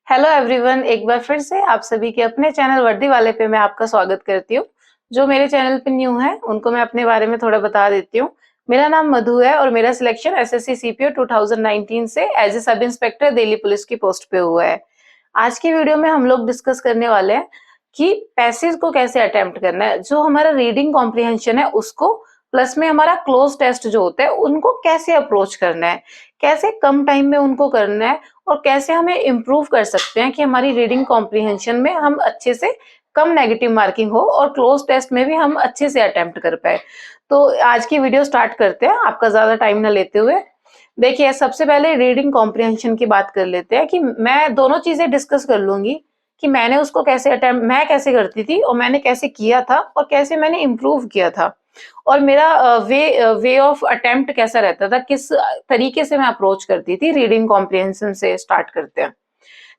Hello everyone, एक बार फिर से आप सभी के अपने चैनल वर्दी वाले पे मैं आपका स्वागत करती हूँ। जो मेरे चैनल पे न्यू है उनको मैं अपने बारे में थोड़ा बता देती हूँ। मेरा नाम मधु है और मेरा सिलेक्शन एसएससी सीपीओ 2019 से as a sub inspector Delhi police की पोस्ट पे हुआ है। आज की वीडियो में हम लोग डिस्कस करने वाले हैं कि पैसेज को कैसे अटेम्प्ट करना है। जो हमारा रीडिंग कॉम्प्रिहेंशन है उसको, प्लस में हमारा क्लोज टेस्ट जो होता है उनको कैसे अप्रोच करना है, कैसे कम टाइम में उनको करना है और कैसे हमें इम्प्रूव कर सकते हैं कि हमारी रीडिंग कॉम्प्रिहेंशन में हम अच्छे से कम नेगेटिव मार्किंग हो और क्लोज टेस्ट में भी हम अच्छे से अटेम्प्ट कर पाए। तो आज की वीडियो स्टार्ट करते हैं आपका ज्यादा टाइम ना लेते हुए। देखिए, सबसे पहले रीडिंग कॉम्प्रिहेंशन की बात कर लेते हैं कि मैं दोनों चीजें डिस्कस कर लूंगी कि मैंने उसको कैसे अटेम्प्ट मैं कैसे करती थी और मैंने कैसे किया था और कैसे मैंने इम्प्रूव किया था और मेरा वे ऑफ अटेम्प्ट कैसा रहता था, किस तरीके से मैं अप्रोच करती थी। रीडिंग कॉम्प्रिहेंशन से स्टार्ट करते हैं।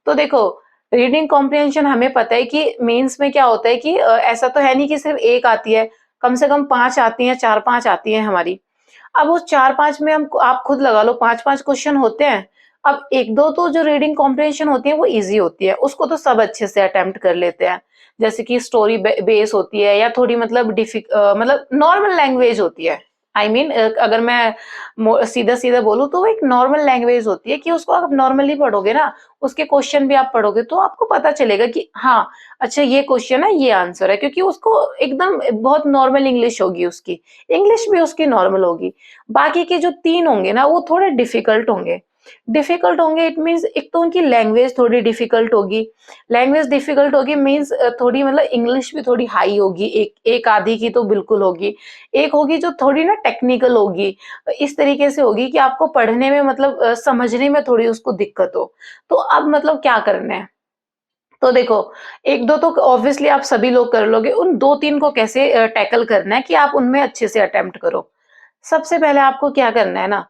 तो देखो, रीडिंग कॉम्प्रिहेंशन हमें पता है कि मेंस में क्या होता है कि ऐसा तो है नहीं कि सिर्फ एक आती है, कम से कम 5 आती हैं, 4-5 आती हैं हमारी। अब उस 4-5 में हम आप खुद लगा लो 5-5 क्वेश्चन होते हैं। अब 1-2 तो जो रीडिंग कॉम्प्रिहेंशन होती है वो ईज़ी होती है, उसको तो सब अच्छे से अटेम्प्ट कर लेते हैं। जैसे कि स्टोरी बेस होती है या थोड़ी मतलब मतलब नॉर्मल लैंग्वेज होती है। आई मीन अगर मैं सीधा-सीधा बोलूँ तो वो एक नॉर्मल लैंग्वेज होती है कि उसको आप नॉर्मली पढ़ोगे ना, उसके क्वेश्चन भी आप पढ़ोगे तो आपको पता चलेगा कि हाँ, अच्छा ये क्वेश्चन है, ये आंसर है, क्योंकि उसको एकदम बहुत नॉर्मल इंग्लिश होगी उसकी। इंग्लिश भी उसकी नॉर्मल होगी। बाकी के जो 3 होंगे ना वो थोड़े डिफिकल्ट होंगे। डिफिकल्ट होंगे इट मीन्स एक तो उनकी लैंग्वेज थोड़ी डिफिकल्ट होगी। लैंग्वेज डिफिकल्ट होगी मीन्स थोड़ी मतलब इंग्लिश भी थोड़ी हाई होगी, एक एक आधी की तो बिल्कुल होगी। एक होगी जो थोड़ी ना टेक्निकल होगी, इस तरीके से होगी कि आपको पढ़ने में मतलब समझने में थोड़ी उसको दिक्कत हो। तो अब मतलब क्या करना है? तो देखो, 1-2 तो ऑब्वियसली आप सभी लोग कर लोगे, उन 2-3 को कैसे टैकल करना है कि आप उनमें अच्छे से अटेम्प्ट करो। सबसे पहले आपको क्या करना है ना,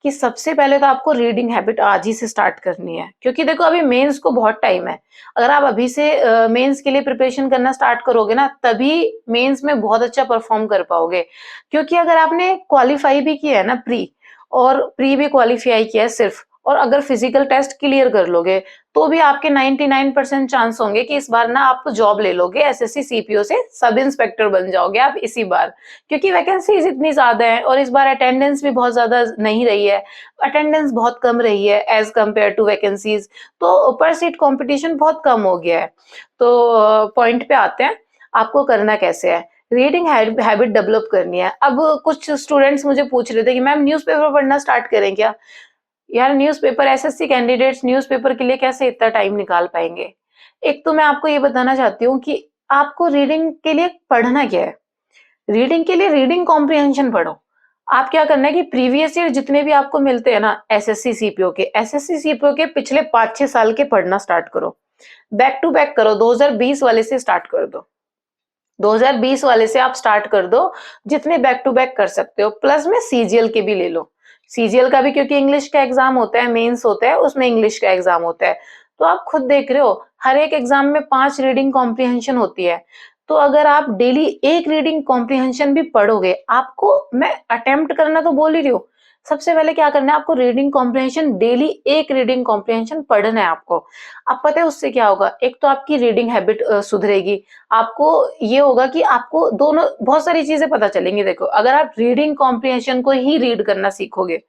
कि सबसे पहले तो आपको रीडिंग हैबिट आज ही से स्टार्ट करनी है, क्योंकि देखो अभी मेंस को बहुत टाइम है। अगर आप अभी से मेंस के लिए प्रिपरेशन करना स्टार्ट करोगे ना, तभी मेंस में बहुत अच्छा परफॉर्म कर पाओगे। क्योंकि अगर आपने क्वालीफाई भी किया है ना प्री, और प्री भी क्वालीफाई किया है सिर्फ, और अगर फिजिकल टेस्ट क्लियर कर लोगे, तो भी आपके 99% चांस होंगे कि इस बार ना आप जॉब ले लोगे, एसएससी सीपीओ से सब इंस्पेक्टर बन जाओगे आप इसी बार। क्योंकि वैकेंसीज इतनी ज्यादा है और इस बार अटेंडेंस भी बहुत ज्यादा नहीं रही है। अटेंडेंस बहुत कम रही है एज कम्पेयर टू वैकेंसीज। तो पर सीट कंपटीशन बहुत कम हो गया है। तो पॉइंट पे आते हैं, आपको करना कैसे है। रीडिंग हैबिट डेवलप करनी है। अब कुछ स्टूडेंट्स मुझे पूछ रहे थे कि मैम न्यूज़पेपर पढ़ना स्टार्ट करें क्या? यार, न्यूज़पेपर एसएससी कैंडिडेट्स न्यूज़पेपर के लिए कैसे इतना टाइम निकाल पाएंगे? एक तो मैं आपको ये बताना चाहती हूँ कि आपको रीडिंग के लिए पढ़ना क्या है। रीडिंग के लिए रीडिंग कॉम्प्रिहेंशन पढ़ो। आप क्या करना है कि प्रीवियस ईयर जितने भी आपको मिलते हैं ना एसएससी सीपीओ के पिछले 5-6 साल के पढ़ना स्टार्ट करो। बैक टू बैक करो, 2020 वाले से स्टार्ट कर दो। 2020 वाले से आप स्टार्ट कर दो, जितने बैक टू बैक कर सकते हो। प्लस में सीजीएल के भी ले लो। सीजीएल का भी, क्योंकि इंग्लिश का एग्जाम होता है, मेंस होता है, उसमें इंग्लिश का एग्जाम होता है। तो आप खुद देख रहे हो, हर एक एग्जाम में 5 रीडिंग कॉम्प्रिहेंशन होती है। तो अगर आप डेली एक रीडिंग कॉम्प्रिहेंशन भी पढ़ोगे, आपको मैं अटेम्प्ट करना तो बोल ही रही हूँ, सबसे पहले क्या करना है आपको, रीडिंग कॉम्प्रिहेंशन डेली एक रीडिंग कॉम्प्रिहेंशन पढ़ना है आपको। अब पता है उससे क्या होगा, एक तो आपकी रीडिंग हैबिट सुधरेगी। आपको ये होगा कि आपको दोनों बहुत सारी चीजें पता चलेंगी। देखो, अगर आप रीडिंग कॉम्प्रिहेंशन को ही रीड करना सीखोगे,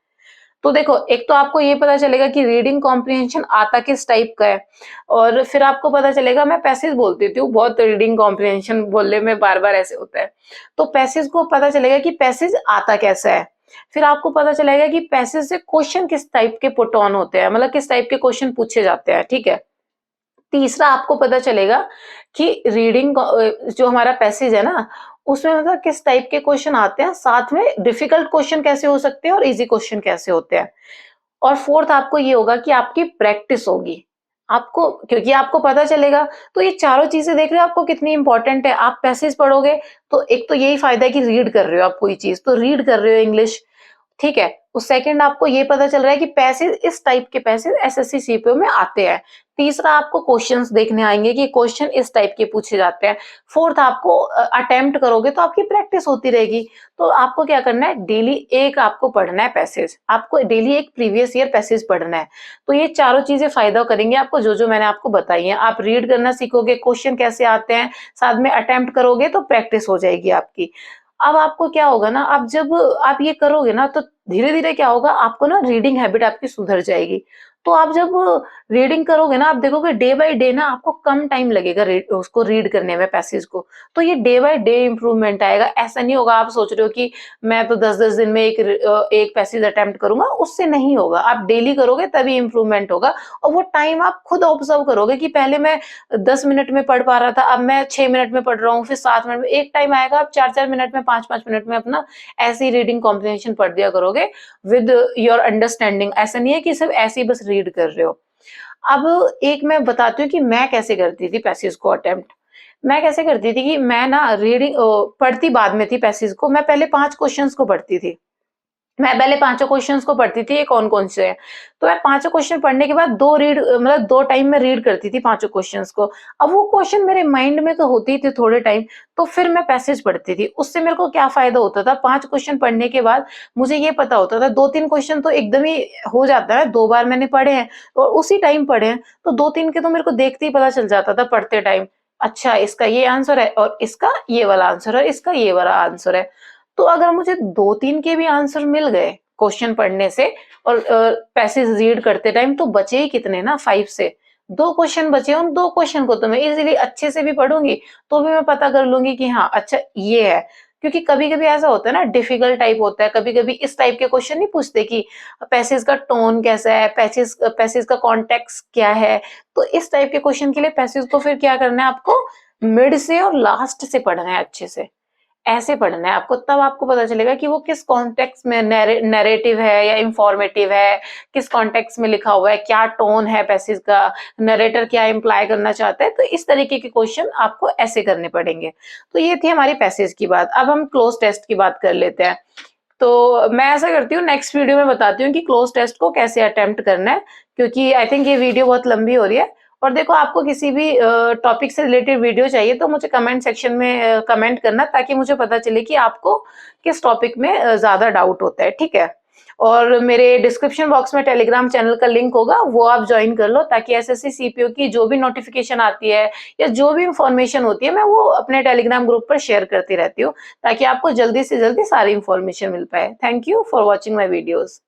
तो देखो एक तो आपको ये पता चलेगा कि रीडिंग कॉम्प्रिहेंशन आता किस टाइप का है। और फिर आपको पता चलेगा, मैं पैसेज बोल देती हूँ, बहुत रीडिंग कॉम्प्रिहेंशन बोलने में बार बार ऐसे होता है। तो पैसेज को पता चलेगा कि पैसेज आता कैसा है। फिर आपको पता चलेगा कि पैसेज से क्वेश्चन किस टाइप के पुट ऑन होते हैं, मतलब किस टाइप के क्वेश्चन पूछे जाते हैं, ठीक है। तीसरा आपको पता चलेगा कि रीडिंग जो हमारा पैसेज है ना, उसमें मतलब किस टाइप के क्वेश्चन आते हैं, साथ में डिफिकल्ट क्वेश्चन कैसे हो सकते हैं और इजी क्वेश्चन कैसे होते हैं। और फोर्थ आपको ये होगा कि आपकी प्रैक्टिस होगी। आपको, क्योंकि आपको पता चलेगा, तो ये चारों चीजें देख रहे हो आपको कितनी इंपॉर्टेंट है। आप पैसेज पढ़ोगे तो एक तो यही फायदा है कि रीड कर रहे हो आप कोई चीज, तो रीड कर रहे हो इंग्लिश। ठीक है? उस सेकंड आपको ये पता चल रहा है कि पैसे इस टाइप के पैसे एसएससी सीपीओ में आते हैं। तीसरा आपको क्वेश्चंस देखने आएँगे कि क्वेश्चन इस टाइप के पूछे जाते हैं। फोर्थ आपको अटेम्प्ट करोगे तो आपकी प्रैक्टिस होती रहेगी। तो आपको क्या करना है, डेली एक आपको पढ़ना है पैसेज। आपको डेली एक प्रीवियस ईयर पैसेज पढ़ना है। तो ये चारों चीज़ें फ़ायदा करेंगे आपको, जो-जो मैंने आपको बताई हैं। आप रीड करना सीखोगे, क्वेश्चन कैसे आते हैं, साथ में अटेम्प्ट करोगे तो प्रैक्टिस हो जाएगी आपकी। अब आपको क्या होगा ना, अब जब आप ये करोगे ना तो धीरे-धीरे क्या होगा, आपको ना रीडिंग हैबिट आपकी सुधर जाएगी। तो आप जब रीडिंग करोगे ना, आप देखोगे डे बाय डे ना आपको कम टाइम लगेगा उसको रीड करने में पैसेज को। तो ये डे बाय डे इम्प्रूवमेंट आएगा। ऐसा नहीं होगा आप सोच रहे हो कि मैं तो 10-10 दिन में एक पैसेज अटेम्प्ट करूँगा, उससे नहीं होगा। आप डेली करोगे तभी इम्प्रूवमेंट होगा और वो टाइम आप खुद ऑब्जर्व करोगे कि पहले मैं 10 मिनट में पढ़ पा रहा था, अब मैं 6 मिनट में पढ़ रहा हूँ, फिर 7 मिनट में। एक टाइम आएगा आप 4-4 मिनट में, 5-5 मिनट में अपना ऐसे ही रीडिंग कॉम्प्रिहेंशन पढ़ दिया करोगे विद योर अंडरस्टैंडिंग। ऐसा नहीं है कि सिर्फ ऐसे ही बस रीड कर रहे हो। अब एक मैं बताती हूँ कि मैं कैसे करती थी पैसेज को अटेम्प्ट। मैं कैसे करती थी कि मैं ना पढ़ती बाद में थी पैसेज को, मैं पहले 5 क्वेश्चंस को पढ़ती थी। मैं पहले पाँचों क्वेश्चन्स को पढ़ती थी, ये कौन-कौन से हैं। तो मैं पाँचों क्वेश्चन पढ़ने के बाद 2 मतलब 2 टाइम में रीड करती थी पाँचों क्वेश्चन्स को। अब वो क्वेश्चन मेरे माइंड में तो होते ही थे थोड़े टाइम, तो फिर मैं पैसेज पढ़ती थी। उससे मेरे को क्या फ़ायदा होता था, 5 क्वेश्चन पढ़ने के बाद मुझे ये पता होता था 2-3 क्वेश्चन तो एकदम ही हो जाता है, 2 बार मैंने पढ़े हैं और उसी टाइम पढ़े हैं, तो 2-3 के तो मेरे को देखते ही पता चल जाता था पढ़ते टाइम। अच्छा, इसका ये आंसर है और इसका ये वाला आंसर है, इसका ये वाला आंसर है। तो अगर मुझे 2-3 के भी आंसर मिल गए क्वेश्चन पढ़ने से और पैसेज रीड करते टाइम, तो बचे ही कितने ना 5 से 2 क्वेश्चन बचे, उन 2 क्वेश्चन को तो मैं इजीली अच्छे से भी पढ़ूंगी, तो भी मैं पता कर लूंगी कि हाँ अच्छा ये है। क्योंकि कभी-कभी ऐसा होता है ना, डिफिकल्ट टाइप होता है, कभी-कभी इस टाइप के क्वेश्चन नहीं पूछते कि पैसेज का टोन कैसा है, पैसेज पैसेज का कॉन्टेक्स्ट क्या है। तो इस टाइप के क्वेश्चन के लिए पैसेज को फिर क्या करना है, आपको मिड से और लास्ट से पढ़ना है अच्छे से। ऐसे पढ़ना है आपको, तब आपको पता चलेगा कि वो किस कॉन्टेक्स्ट में नैरेटिव है या इंफॉर्मेटिव है, किस कॉन्टेक्स्ट में लिखा हुआ है, क्या टोन है पैसेज का, नरेटर क्या इम्प्लाई करना चाहता है। तो इस तरीके के क्वेश्चन आपको ऐसे करने पड़ेंगे। तो ये थी हमारी पैसेज की बात। अब हम क्लोज टेस्ट की बात कर लेते हैं। तो मैं ऐसा करती हूँ, नेक्स्ट वीडियो में बताती हूँ कि क्लोज टेस्ट को कैसे अटेम्प्ट करना है, क्योंकि आई थिंक ये वीडियो बहुत लंबी हो रही है। और देखो, आपको किसी भी टॉपिक से रिलेटेड वीडियो चाहिए तो मुझे कमेंट सेक्शन में कमेंट करना, ताकि मुझे पता चले कि आपको किस टॉपिक में ज़्यादा डाउट होता है, ठीक है? और मेरे डिस्क्रिप्शन बॉक्स में टेलीग्राम चैनल का लिंक होगा, वो आप जॉइन कर लो, ताकि एसएससी सीपीओ की जो भी नोटिफिकेशन आती है या जो भी इंफॉर्मेशन होती है, मैं वो अपने टेलीग्राम ग्रुप पर शेयर करती रहती हूँ, ताकि आपको जल्दी से जल्दी सारी इंफॉर्मेशन मिल पाए। Thank you for watching my videos.